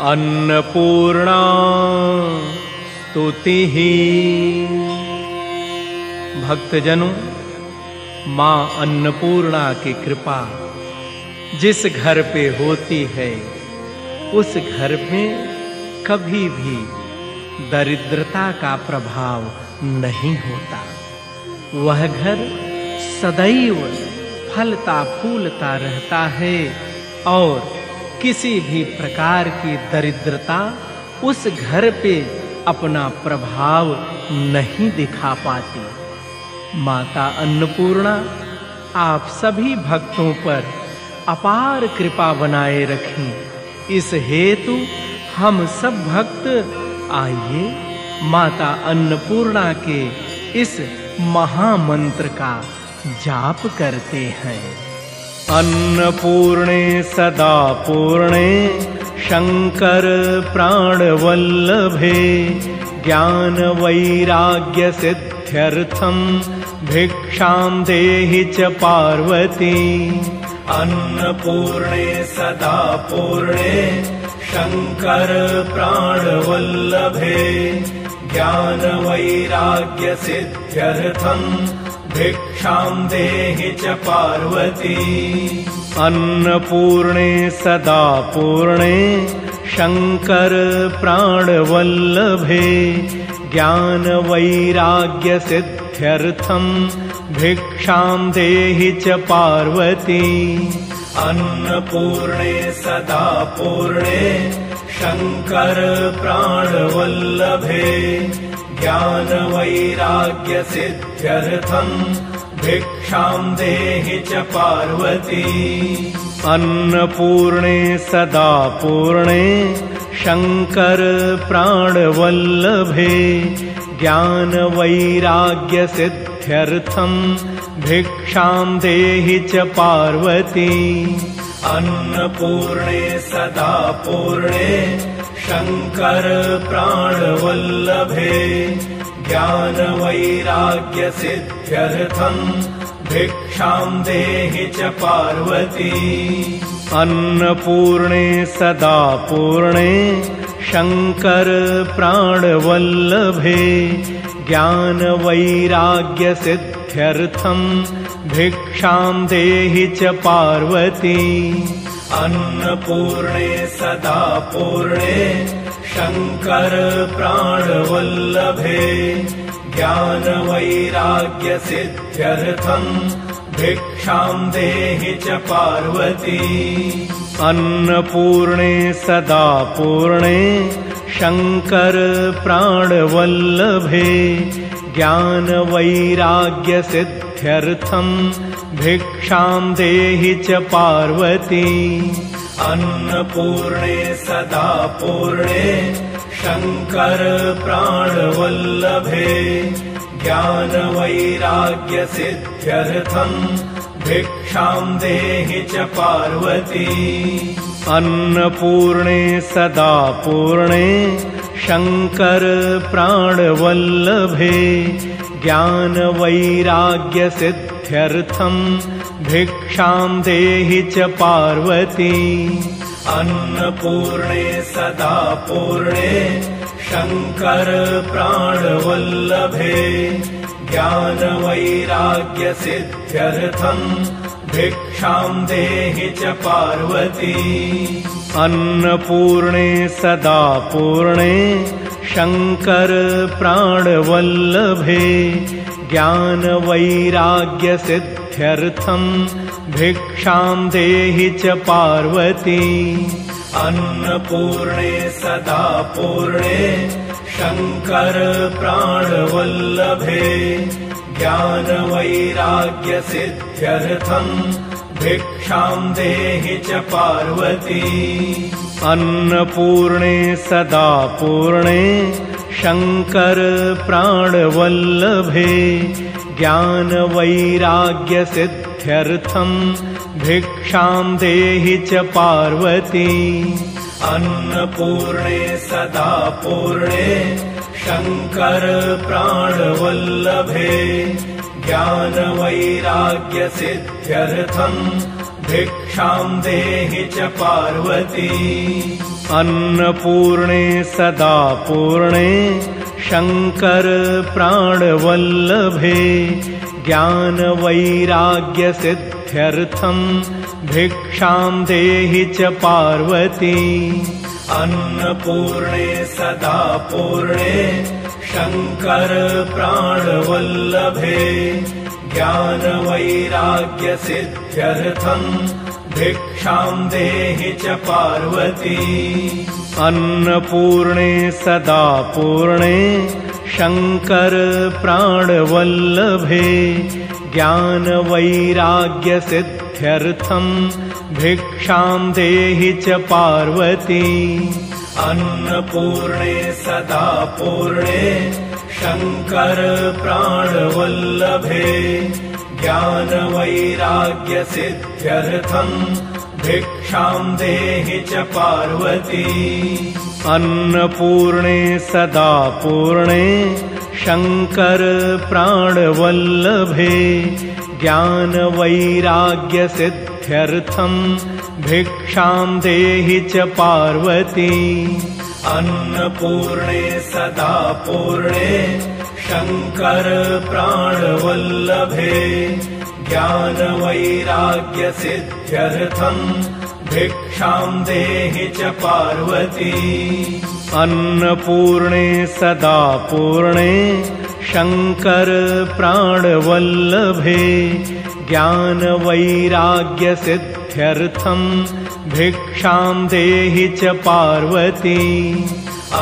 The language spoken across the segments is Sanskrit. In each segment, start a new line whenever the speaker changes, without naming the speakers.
अन्नपूर्णा स्तुतिः। भक्तजनों, माँ अन्नपूर्णा की कृपा जिस घर पे होती है उस घर में कभी भी दरिद्रता का प्रभाव नहीं होता। वह घर सदैव फलता फूलता रहता है और किसी भी प्रकार की दरिद्रता उस घर पे अपना प्रभाव नहीं दिखा पाती। माता अन्नपूर्णा आप सभी भक्तों पर अपार कृपा बनाए रखें। इस हेतु हम सब भक्त आइए माता अन्नपूर्णा के इस महामंत्र का जाप करते हैं। अन्नपूर्णे सदा पूर्णे शंकर प्राणवल्लभे ज्ञान वैराग्य सिद्ध्यर्थम भिक्षां देहि च पार्वती। अन्नपूर्णे सदा पूर्णे शंकर प्राणवल्लभे ज्ञान वैराग्य सिद्ध्यर्थम भिक्षां देहि च पार्वती। अन्नपूर्णे सदा पूर्णे शंकर प्राणवल्लभे ज्ञान वैराग्य सिद्ध्यर्थम भिक्षां देहि च पार्वती। अन्नपूर्णे सदा पूर्णे शंकर प्राणवल्लभे ज्ञान वैराग्य सिद्ध्यर्थम भिक्षां देहि च पार्वती। अन्नपूर्णे सदा पूर्णे शंकर प्राणवल्लभे ज्ञान वैराग्य सिद्ध्यर्थम भिक्षां देहि च पार्वती। अन्नपूर्णे सदा पूर्णे शंकर प्राणवल्लभे ज्ञान वैराग्य सिद्ध्यर्थम भिक्षां देहि च पार्वती। अन्नपूर्णे सदा पूर्णे शंकर प्राणवल्लभे ज्ञान वैराग्य सिद्ध्यर्थम भिक्षां देहि च पार्वती। अन्नपूर्णे सदा पूर्णे शंकर प्राणवल्लभे ज्ञान वैराग्य सिद्ध्यर्थम भिक्षां देहि च पार्वती। अन्नपूर्णे सदा पूर्णे शंकर प्राणवल्लभे ज्ञान वैराग्य सिद्ध्यर्थम भिक्षां देहि च पार्वती। अन्नपूर्णे सदा पूर्णे शंकर प्राणवल्लभे ज्ञान वैराग्य सिद्ध्यर्थम भिक्षां देहि च पार्वती। अन्नपूर्णे सदा पूर्णे शंकर प्राणवल्लभे ज्ञान वैराग्य सिद्ध्यर्थम भिक्षां देहि च पार्वती। अन्नपूर्णे सदा पूर्णे शंकर प्राणवल्लभे ज्ञान वैराग्य सिद्ध्यर्थम भिक्षां देहि च पार्वती। अन्नपूर्णे सदा पूर्णे शंकर प्राणवल्लभे ज्ञान वैराग्य सिद्ध्यर्थम भिक्षां देहि च पार्वती। अन्नपूर्णे सदा पूर्णे शंकर प्राणवल्लभे ज्ञान वैराग्य सिद्ध्यर्थम भिक्षां देहि च पार्वती। अन्नपूर्णे सदा पूर्णे शंकर प्राणवल्लभे ज्ञान वैराग्य सिद्ध्यर्थम भिक्षां देहि च पार्वती। अन्नपूर्णे सदा पूर्णे शंकर प्राणवल्लभे ज्ञान वैराग्य सिद्ध्यर्थम भिक्षां देहि च पार्वती। अन्नपूर्णे सदा पूर्णे शंकर प्राणवल्लभे ज्ञानवैराग्यसिद्ध्यर्थं भिक्षां देहि च पार्वती। अन्नपूर्णे सदा पूर्णे शंकर प्राणवल्लभे ज्ञानवैराग्यसिद्ध्यर्थं भिक्षां देहि च पार्वती। अन्नपूर्णे सदा पूर्णे शंकर प्राणवल्लभे ज्ञानवैराग्यसिद्ध्यर्थं भिक्षां देहि च पार्वती। अन्नपूर्णे सदा पूर्णे शंकर प्राणवल्लभे ज्ञानवैराग्यसिद्ध्यर्थं भिक्षां देहि च पार्वती। अन्नपूर्णे सदा पूर्णे शंकर प्राणवल्लभे ज्ञानवैराग्यसिद्ध्यर्थं भिक्षां देहि च पार्वती। अन्नपूर्णे सदा पूर्णे शंकर प्राणवल्लभे ज्ञानवैराग्यसिद्ध्यर्थं भिक्षां देहि च पार्वती। अन्नपूर्णे सदा पूर्णे शंकर प्राणवल्लभे ज्ञानवैराग्यसिद्ध्यर्थं भिक्षां देहि च पार्वती।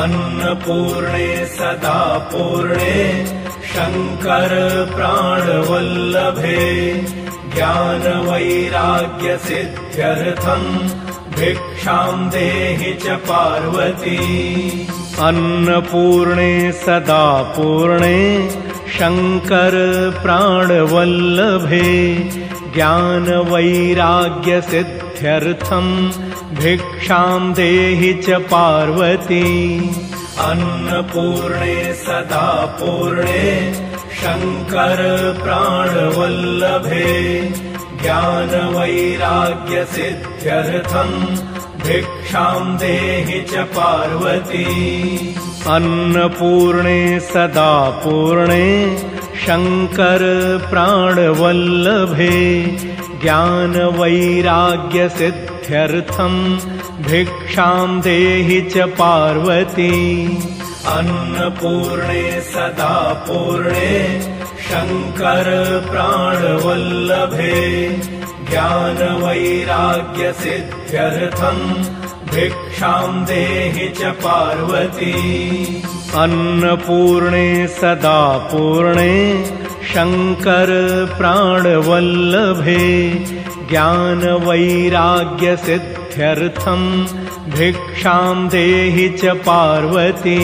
अन्नपूर्णे सदा पूर्णे शंकर प्राणवल्लभे ज्ञानवैराग्यसिद्ध्यर्थं भिक्षां देहि च पार्वती। अन्नपूर्णे सदा पूर्णे शंकर प्राणवल्लभे ज्ञानवैराग्यसिद्ध्यर्थं भिक्षां देहि च पार्वती। अन्नपूर्णे सदा पूर्णे शंकर प्राणवल्लभे ज्ञानवैराग्यसिद्ध्यर्थं भिक्षां देहि च पार्वती। अन्नपूर्णे सदा पूर्णे शंकर प्राणवल्लभे ज्ञानवैराग्यसिद्ध्यर्थं भिक्षां देहि च पार्वती। अन्नपूर्णे सदा पूर्णे शंकर प्राणवल्लभे ज्ञानवैराग्यसिद्ध्यर्थं भिक्षां देहि च पार्वती। अन्नपूर्णे सदा पूर्णे शंकर प्राणवल्लभे ज्ञानवैराग्यसिद्ध्यर्थं भिक्षां देहि च पार्वती।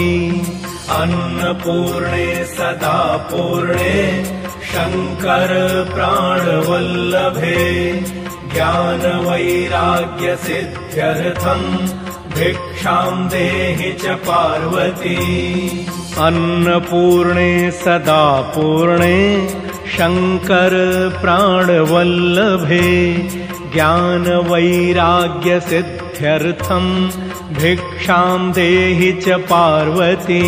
अन्नपूर्णे सदा पूर्णे शंकर प्राणवल्लभे ज्ञानवैराग्यसिद्ध्यर्थं भिक्षां देहि च पार्वती। अन्नपूर्णे सदा पूर्णे शंकर प्राणवल्लभे ज्ञानवैराग्यसिद्ध्यर्थं भिक्षां देहि च पार्वती।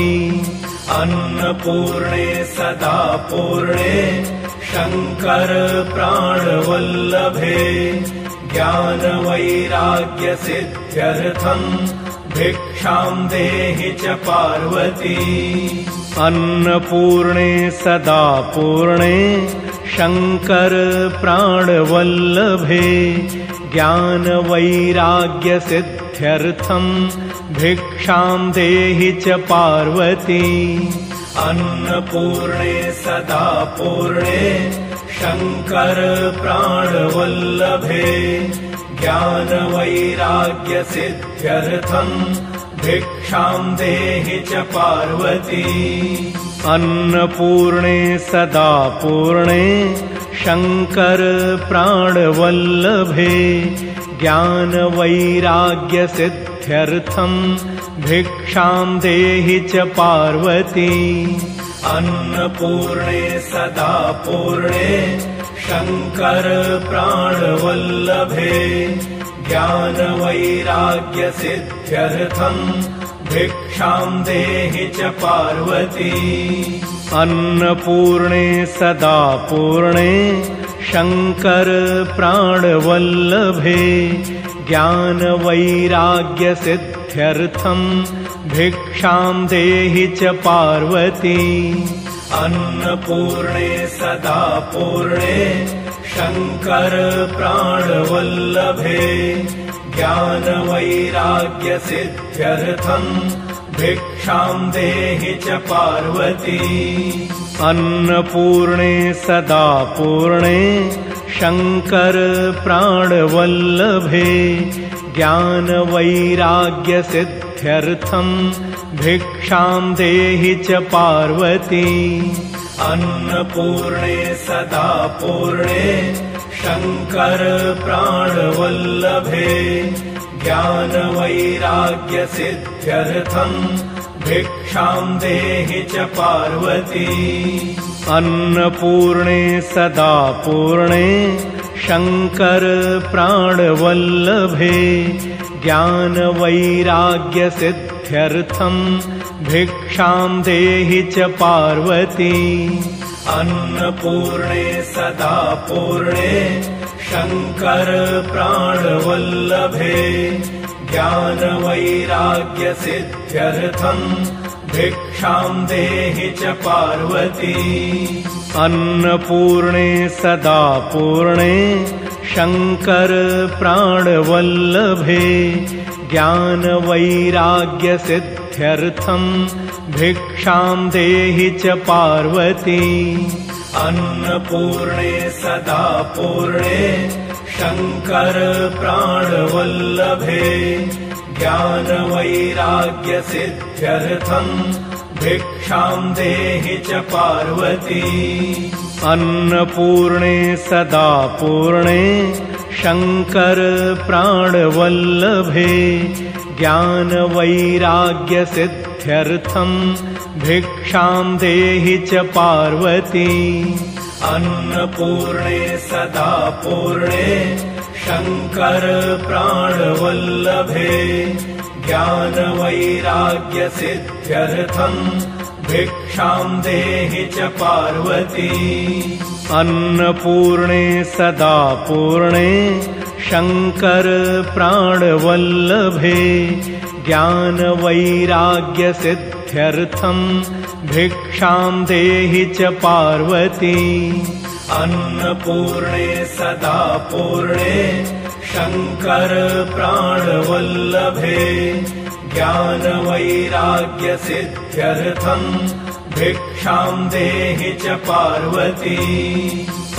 अन्नपूर्णे सदा पूर्णे शंकर प्राणवल्लभे ज्ञानवैराग्यसिद्ध्यर्थं भिक्षां देहि च पार्वती। अन्नपूर्णे सदा पूर्णे शंकर प्राणवल्लभे ज्ञानवैराग्यसिद्ध्यर्थं भिक्षां देहि च पार्वती। अन्नपूर्णे सदा पूर्णे शंकर प्राणवल्लभे ज्ञानवैराग्यसिद्ध्यर्थं भिक्षां देहि च पार्वती। अन्नपूर्णे सदा पूर्णे शंकर प्राणवल्लभे ज्ञानवैराग्यसिद्ध्यर्थं भिक्षां देहि च पार्वती। अन्नपूर्णे सदा पूर्णे शंकर प्राणवल्लभे ज्ञानवैराग्यसिद्ध्यर्थम् भिक्षां देहि च पार्वती। अन्नपूर्णे सदा पूर्णे शंकर प्राणवल्लभे ज्ञानवैराग्यसिद्ध्यर्थम् भिक्षां देहि च पार्वती। अन्नपूर्णे सदा पूर्णे शंकर प्राणवल्लभे ज्ञानवैराग्यसिद्ध्यर्थम् भिक्षां देहि च पार्वती। अन्नपूर्णे सदा पूर्णे शंकर प्राणवल्लभे ज्ञानवैराग्यसिद्ध्यर्थम् भिक्षां देहि च पार्वती। अन्नपूर्णे सदा पूर्णे शंकर प्राणवल्लभे ज्ञानवैराग्यसिद्ध्यर्थम् भिक्षां देहि च पार्वती। अन्नपूर्णे सदा पूर्णे शंकर प्राणवल्लभे ज्ञानवैराग्यसिद्ध्यर्थम् भिक्षां देहि च पार्वती। अन्नपूर्णे सदा पूर्णे शंकर प्राणवल्लभे ज्ञानवैराग्यसिद्ध्यर्थम् भिक्षां देहि च पार्वती। अन्नपूर्णे सदा पूर्णे शंकर प्राणवल्लभे ज्ञानवैराग्यसिद्ध्यर्थम् भिक्षां देहि च पार्वती। अन्नपूर्णे सदा पूर्णे शंकर प्राणवल्लभे ज्ञानवैराग्यसिद्ध्यर्थम् भिक्षां देहि च पार्वती। अन्नपूर्णे सदा पूर्णे शंकर प्राणवल्लभे ज्ञानवैराग्यसिद्ध्यर्थम् भिक्षां देहि च पार्वती। अन्नपूर्णे सदा पूर्णे शंकर प्राणवल्लभे ज्ञानवैराग्यसिद्ध्यर्थम् भिक्षां देहि च पार्वती। अन्नपूर्णे सदा पूर्णे शंकर प्राणवल्लभे ज्ञानवैराग्यसिद्ध्यर्थम् भिक्षां देहि च पार्वती। अन्नपूर्णे सदा पूर्णे शंकर प्राणवल्लभे ज्ञानवैराग्यसिद्ध्यर्थम् भिक्षां देहि च पार्वती।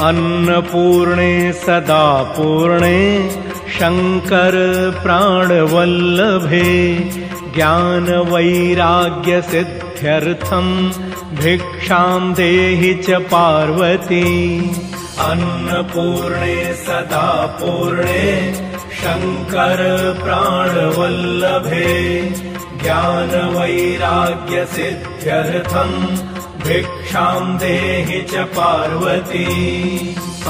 अन्नपूर्णे सदा पूर्णे शंकर प्राणवल्लभे ज्ञानवैराग्यसिद्ध्यर्थम् भिक्षां देहि च पार्वती। अन्नपूर्णे सदा पूर्णे शंकर प्राणवल्लभे ज्ञानवैराग्यसिद्ध्यर्थम् भिक्षां देहि च पार्वती।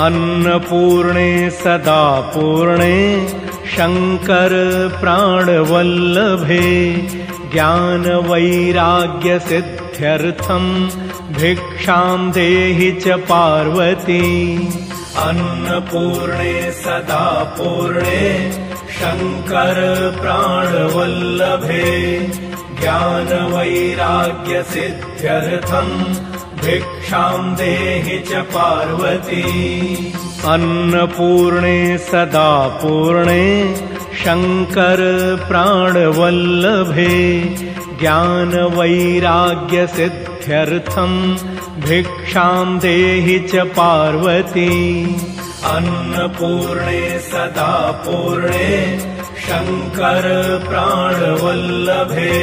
अन्नपूर्णे सदा पूर्णे शंकर प्राणवल्लभे ज्ञानवैराग्यसिद्ध्यर्थम् भिक्षां देहि च पार्वती। अन्नपूर्णे सदा पूर्णे शंकर प्राणवल्लभे ज्ञानवैराग्यसिद्ध्यर्थम् भिक्षां देहि च पार्वती। अन्नपूर्णे सदा पूर्णे शंकर प्राणवल्लभे ज्ञानवैराग्यसिद्ध्यर्थम् भिक्षां देहि च पार्वती। अन्नपूर्णे सदा पूर्णे शंकर प्राणवल्लभे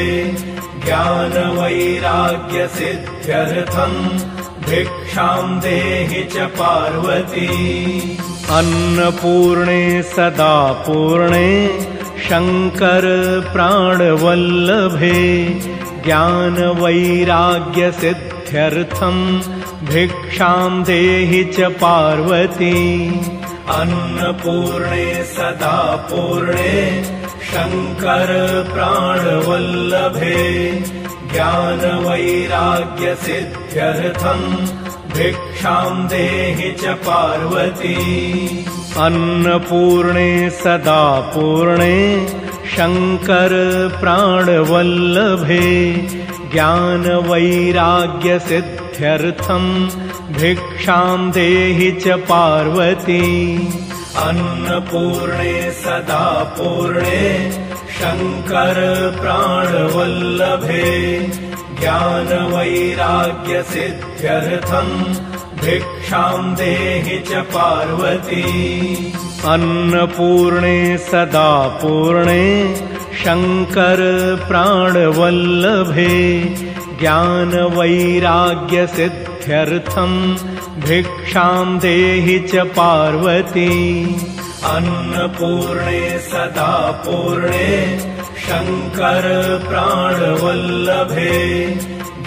ज्ञानवैराग्यसिद्ध्यर्थम् भिक्षां देहि च पार्वती। अन्नपूर्णे सदा पूर्णे शंकर प्राणवल्लभे ज्ञानवैराग्यसिद्ध्यर्थम् भिक्षां देहि च पार्वती। अन्नपूर्णे सदा पूर्णे शंकर प्राणवल्लभे ज्ञानवैराग्यसिद्ध्यर्थम् भिक्षां देहि च पार्वती। अन्नपूर्णे सदा पूर्णे शंकर प्राणवल्लभे ज्ञानवैराग्यसिद्ध्यर्थम् भिक्षां देहि च पार्वती। अन्नपूर्णे सदा पूर्णे शंकर प्राणवल्लभे ज्ञानवैराग्यसिद्ध्यर्थम् भिक्षां देहि च पार्वती। अन्नपूर्णे सदा पूर्णे शंकर प्राणवल्लभे ज्ञानवैराग्यसिद्ध्यर्थम् भिक्षां देहि च पार्वती। अन्नपूर्णे सदा पूर्णे शंकर प्राणवल्लभे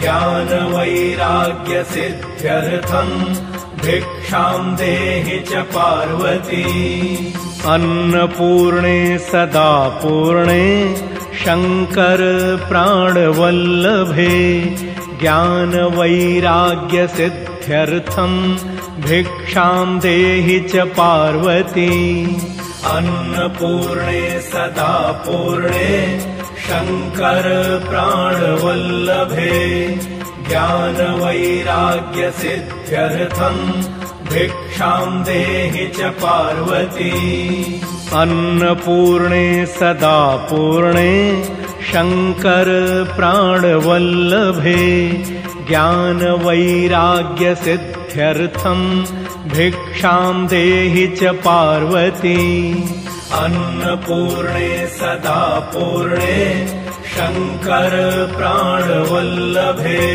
ज्ञानवैराग्यसिद्ध्यर्थम् भिक्षां देहि च पार्वती। अन्नपूर्णे सदा पूर्णे शंकर प्राणवल्लभे ज्ञानवैराग्यसिद्ध्यर्थम् भिक्षां देहि च पार्वती। अन्नपूर्णे सदा पूर्णे शंकर प्राणवल्लभे ज्ञानवैराग्यसिद्ध्यर्थम् भिक्षां देहि च पार्वती। अन्नपूर्णे सदा पूर्णे शंकर प्राणवल्लभे ज्ञानवैराग्यसिद्ध्यर्थम् भिक्षां देहि च पार्वती। अन्नपूर्णे सदा पूर्णे शंकर प्राणवल्लभे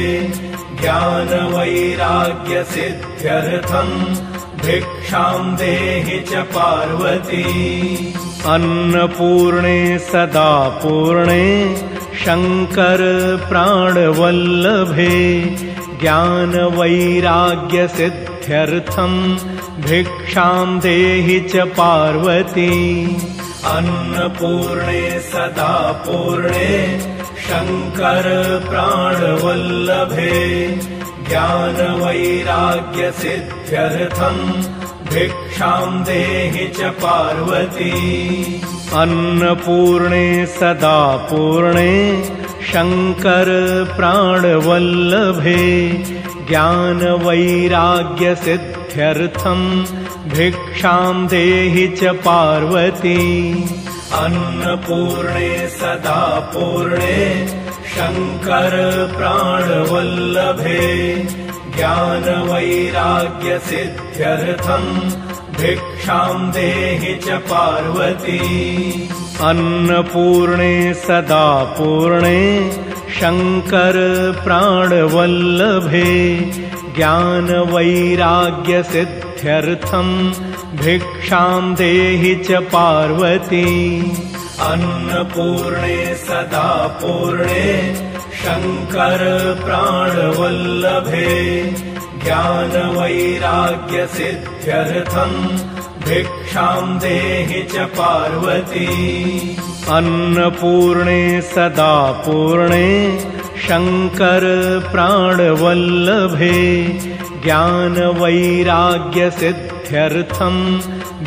ज्ञानवैराग्यसिद्ध्यर्थम् भिक्षां देहि च पार्वती। अन्नपूर्णे सदा पूर्णे शंकर प्राणवल्लभे ज्ञानवैराग्यसिद्ध्यर्थम् भिक्षां देहि च पार्वती। अन्नपूर्णे सदा पूर्णे शंकर प्राणवल्लभे ज्ञानवैराग्यसिद्ध्यर्थम् भिक्षां देहि च पार्वती। अन्नपूर्णे सदा पूर्णे शंकर प्राणवल्लभे ज्ञानवैराग्यसिद्ध्यर्थम् भिक्षां देहि च पार्वती। अन्नपूर्णे सदा पूर्णे शंकर प्राणवल्लभे ज्ञानवैराग्यसिद्ध्यर्थम् भिक्षां देहि च पार्वती। अन्नपूर्णे सदा पूर्णे शंकर प्राणवल्लभे ज्ञानवैराग्यसिद्ध्यर्थम् भिक्षां देहि च पार्वती। अन्नपूर्णे सदा पूर्णे शंकर प्राणवल्लभे ज्ञानवैराग्यसिद्ध्यर्थम् भिक्षां देहि च पार्वती। अन्नपूर्णे सदा पूर्णे शंकर प्राणवल्लभे ज्ञानवैराग्यसिद्ध्यर्थम्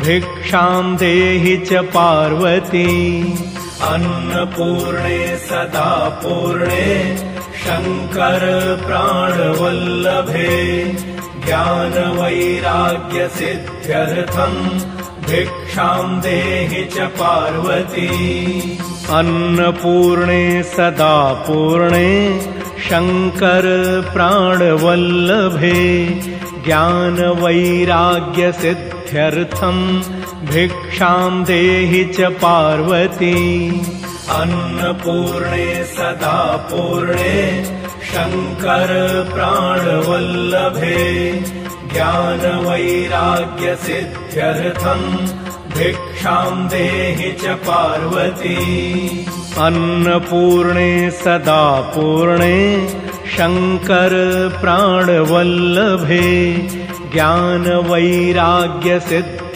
भिक्षां देहि च पार्वती। अन्नपूर्णे सदा पूर्णे शंकर प्राणवल्लभे ज्ञानवैराग्यसिद्ध्यर्थम् भिक्षां देहि च पार्वती। अन्नपूर्णे सदा पूर्णे शंकर प्राणवल्लभे ज्ञानवैराग्यसिद्ध्यर्थम् भिक्षां देहि च पार्वती। अन्नपूर्णे सदा पूर्णे शंकर प्राणवल्लभे ज्ञानवैराग्यसिद्ध्यर्थम् भिक्षां देहि च पार्वती। अन्नपूर्णे सदा पूर्णे शंकर प्राणवल्लभे ज्ञानवैराग्यसिद्ध्यर्थम्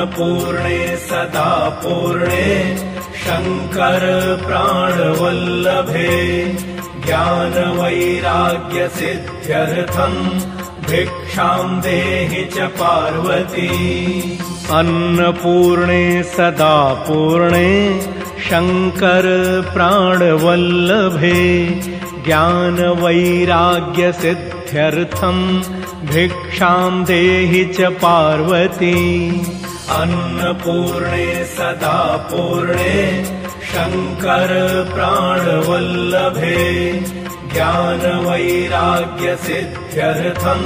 अन्नपूर्णे सदा पूर्णे शंकर प्राणवल्लभे ज्ञानवैराग्य सिद्ध्यर्थं भिक्षां देहि च पार्वती। अन्नपूर्णे सदा पूर्णे शंकर प्राणवल्लभे ज्ञानवैराग्य सिद्ध्यर्थं भिक्षां देहि च पार्वती। अन्नपूर्णे सदा पूर्णे शंकर प्राणवल्लभे ज्ञानवैराग्य सिद्ध्यर्थं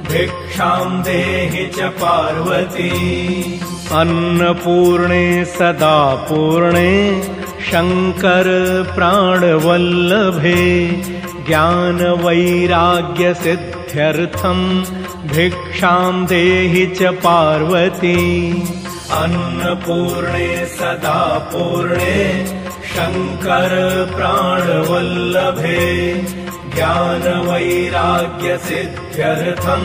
भिक्षां देहि च पार्वती। अन्नपूर्णे सदा पूर्णे शंकर प्राणवल्लभे ज्ञानवैराग्य सिद्ध्यर्थं भिक्षां देहि च पार्वती। अन्नपूर्णे सदा पूर्णे शंकर प्राणवल्लभे ज्ञानवैराग्य सिद्ध्यर्थं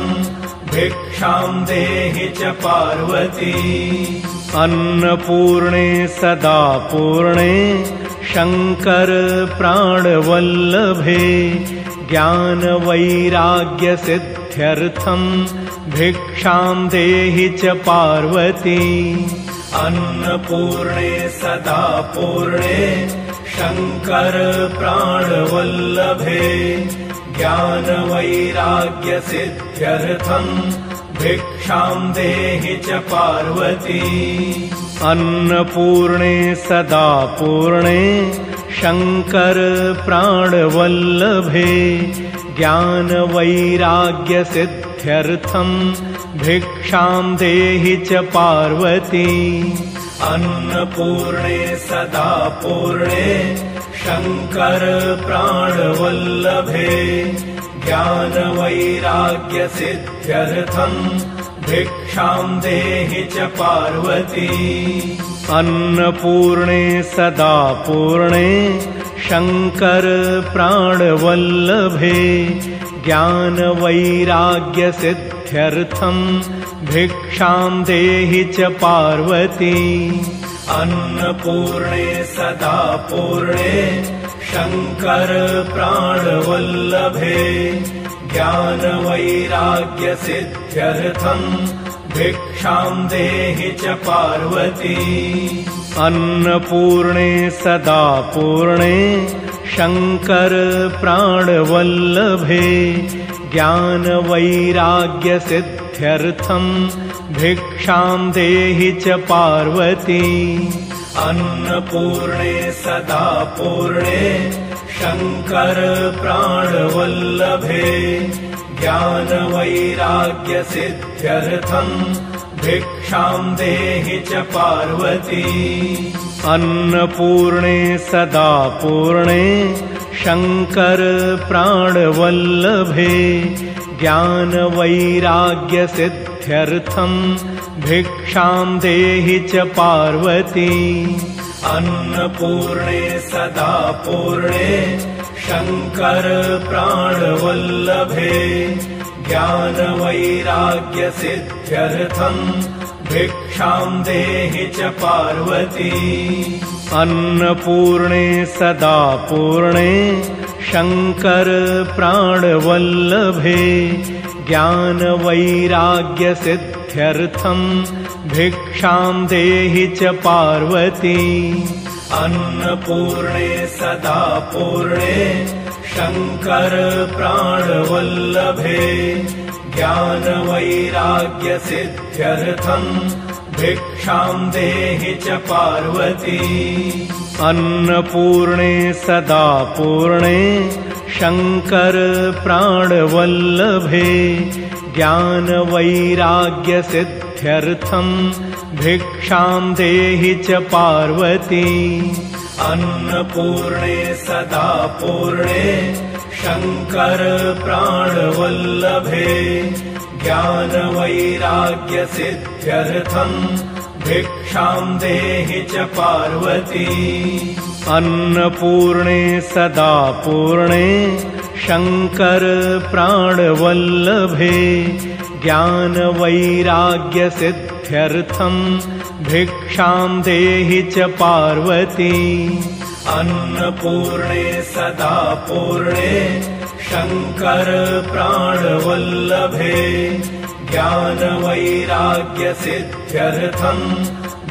भिक्षां देहि च पार्वती। अन्नपूर्णे सदा पूर्णे शंकर प्राणवल्लभे ज्ञानवैराग्य सिद्ध्यर्थं भिक्षां देहि च पार्वती। अन्नपूर्णे सदा पूर्णे शंकर प्राणवल्लभे ज्ञानवैराग्य सिद्ध्यर्थं भिक्षां देहि च पार्वती। अन्नपूर्णे सदा पूर्णे शंकर प्राणवल्लभे ज्ञानवैराग्य सिद्ध्यर्थं भिक्षां देहि च पार्वती। अन्नपूर्णे सदा पूर्णे शंकर प्राणवल्लभे ज्ञानवैराग्य सिद्ध्यर्थं भिक्षां देहि च पार्वती। अन्नपूर्णे सदा पूर्णे शंकर प्राणवल्लभे ज्ञानवैराग्य सिद्ध्यर्थं भिक्षां देहि च पार्वती। अन्नपूर्णे सदा पूर्णे शंकर प्राणवल्लभे ज्ञानवैराग्य सिद्ध्यर्थं भिक्षां देहि च पार्वती। अन्नपूर्णे सदा पूर्णे शंकर प्राणवल्लभे ज्ञानवैराग्य सिद्ध्यर्थं भिक्षां देहि च पार्वती। अन्नपूर्णे सदा पूर्णे शंकर प्राणवल्लभे ज्ञानवैराग्य सिद्ध्यर्थं भिक्षां देहि च पार्वती। अन्नपूर्णे सदा पूर्णे शंकर प्राणवल्लभे ज्ञानवैराग्य सिद्ध्यर्थं भिक्षां देहि च पार्वती। अन्नपूर्णे सदा पूर्णे शंकर प्राणवल्लभे ज्ञानवैराग्य सिद्ध्यर्थं भिक्षां देहि च पार्वती। अन्नपूर्णे सदा पूर्णे शंकर प्राणवल्लभे ज्ञानवैराग्य सिद्ध्यर्थं भिक्षां देहि च पार्वती। अन्नपूर्णे सदा पूर्णे शंकर प्राणवल्लभे ज्ञानवैराग्य सिद्ध्यर्थं भिक्षां देहि च पार्वती। अन्नपूर्णे सदा पूर्णे शंकर प्राणवल्लभे ज्ञानवैराग्य सिद्ध्यर्थं भिक्षां देहि च पार्वती। अन्नपूर्णे सदा पूर्णे शंकर प्राणवल्लभे ज्ञानवैराग्य सिद्ध्यर्थं भिक्षां देहि च पार्वती। अन्नपूर्णे सदा पूर्णे शंकर प्राणवल्लभे ज्ञानवैराग्यसिद्ध्यर्थं भिक्षां देहि च पार्वती अन्नपूर्णे सदा पूर्णे शंकर प्राणवल्लभे ज्ञानवैराग्यसिद्ध्यर्थं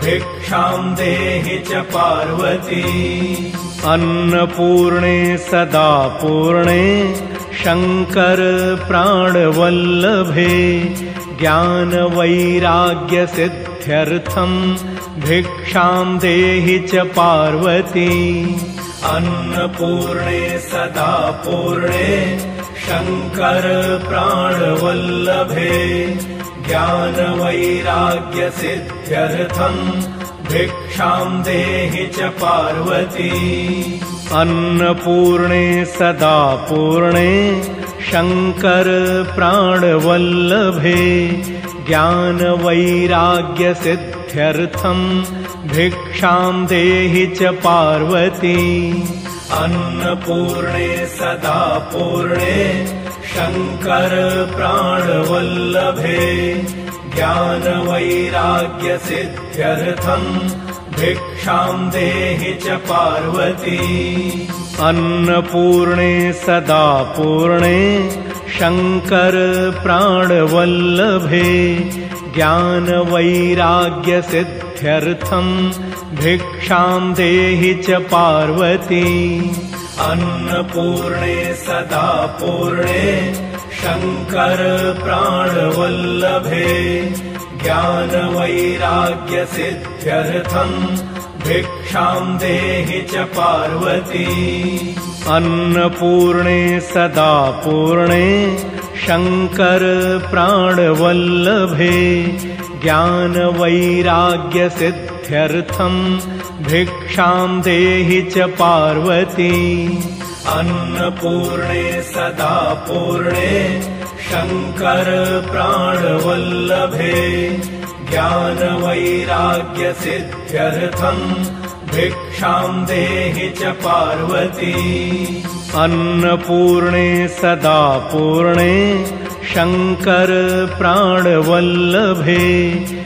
भिक्षां देहि च पार्वती अन्नपूर्णे सदा पूर्णे शंकर प्राणवल्लभे ज्ञानवैराग्यसिद्ध्यर्थं भिक्षां देहि च पार्वती अन्नपूर्णे सदा पूर्णे शंकर प्राणवल्लभे ज्ञानवैराग्यसिद्ध्यर्थं भिक्षां देहि च पार्वती अन्नपूर्णे सदा पूर्णे शंकर प्राणवल्लभे ज्ञानवैराग्यसिद्ध्यर्थं भिक्षां देहि च पार्वती अन्नपूर्णे सदा पूर्णे शंकर प्राणवल्लभे ज्ञानवैराग्यसिद्ध्यर्थं भिक्षां देहि च पार्वती अन्नपूर्णे सदा पूर्णे शंकर प्राणवल्लभे ज्ञानवैराग्यसिद्ध्यर्थं भिक्षां देहि च पार्वती अन्नपूर्णे सदा पूर्णे शंकर प्राणवल्लभे ज्ञानवैराग्यसिद्ध्यर्थं भिक्षां देहि च पार्वती अन्नपूर्णे सदा पूर्णे शंकर प्राणवल्लभे ज्ञानवैराग्यसिद्ध्यर्थं भिक्षां देहि च पार्वती अन्नपूर्णे सदा पूर्णे शंकर प्राणवल्लभे ज्ञानवैराग्यसिद्ध्यर्थं भिक्षां देहि च पार्वती अन्नपूर्णे सदा पूर्णे शंकर प्राणवल्लभे